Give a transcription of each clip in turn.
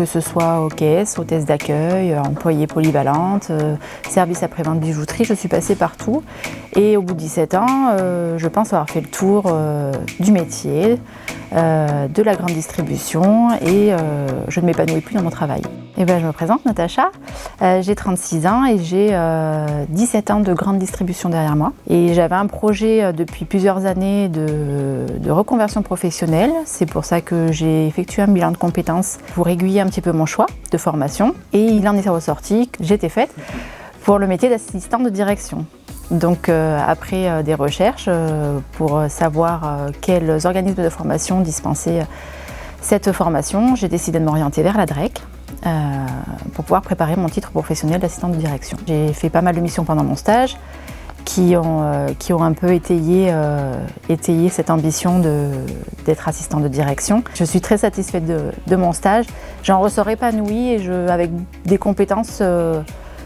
que ce soit hôtesse, hôtesse d'accueil, employée polyvalente, service après-vente bijouterie, je suis passée partout. Et au bout de 17 ans, je pense avoir fait le tour du métier, de la grande distribution et je ne m'épanouis plus dans mon travail. Et bien, je me présente, Natacha, j'ai 36 ans et j'ai 17 ans de grande distribution derrière moi. Et j'avais un projet depuis plusieurs années de reconversion professionnelle. C'est pour ça que j'ai effectué un bilan de compétences pour aiguiller un petit peu mon choix de formation. Et il en est ressorti que j'étais faite pour le métier d'assistante de direction. Donc après des recherches pour savoir quels organismes de formation dispensaient cette formation, j'ai décidé de m'orienter vers la DREC pour pouvoir préparer mon titre professionnel d'assistante de direction. J'ai fait pas mal de missions pendant mon stage qui ont un peu étayé cette ambition d'être assistante de direction. Je suis très satisfaite de mon stage. J'en ressors épanouie et avec des compétences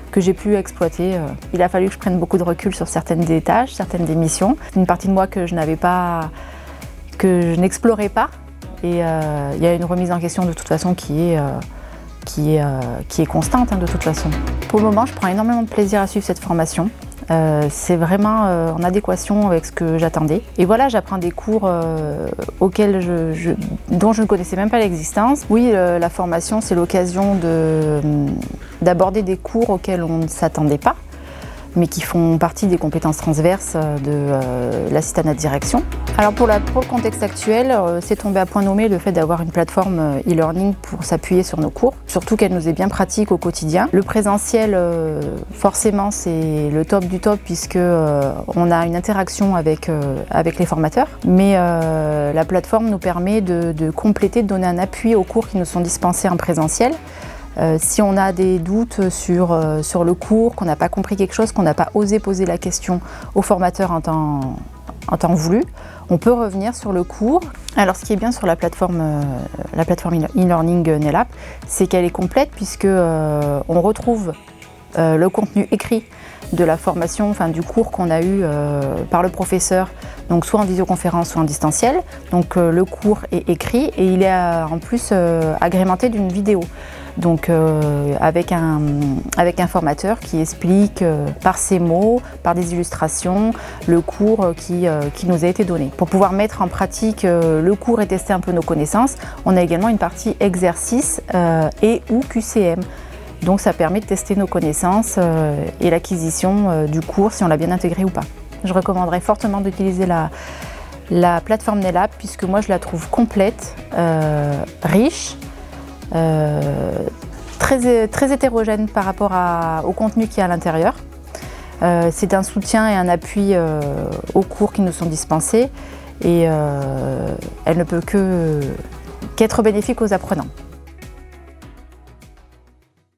que j'ai pu exploiter. Il a fallu que je prenne beaucoup de recul sur certaines des tâches, certaines des missions. Une partie de moi que je n'explorais pas. Et il y a une remise en question de toute façon qui est constante de toute façon. Pour le moment, je prends énormément de plaisir à suivre cette formation. C'est vraiment en adéquation avec ce que j'attendais. Et voilà, j'apprends des cours auxquels dont je ne connaissais même pas l'existence. Oui, la formation, c'est l'occasion d'aborder des cours auxquels on ne s'attendait pas, mais qui font partie des compétences transverses de l'assistante à direction. Alors pour le contexte actuel, c'est tombé à point nommé le fait d'avoir une plateforme e-learning pour s'appuyer sur nos cours, surtout qu'elle nous est bien pratique au quotidien. Le présentiel, forcément, c'est le top du top puisque on a une interaction avec les formateurs, mais la plateforme nous permet de compléter, de donner un appui aux cours qui nous sont dispensés en présentiel. Si on a des doutes sur le cours, qu'on n'a pas compris quelque chose, qu'on n'a pas osé poser la question au formateur en temps voulu, on peut revenir sur le cours. Alors ce qui est bien sur la plateforme e-learning NELAP, c'est qu'elle est complète puisque on retrouve le contenu écrit de la formation, du cours qu'on a eu par le professeur, donc soit en visioconférence, soit en distanciel. Donc le cours est écrit et il est en plus agrémenté d'une vidéo. Donc avec un formateur qui explique par ses mots, par des illustrations, le cours qui nous a été donné. Pour pouvoir mettre en pratique le cours et tester un peu nos connaissances, on a également une partie exercice et ou QCM. Donc ça permet de tester nos connaissances et l'acquisition du cours, si on l'a bien intégré ou pas. Je recommanderais fortement d'utiliser la plateforme NELAP puisque moi je la trouve complète, riche, très hétérogène par rapport au contenu qu'il y a à l'intérieur. C'est un soutien et un appui aux cours qui nous sont dispensés et elle ne peut qu'être bénéfique aux apprenants.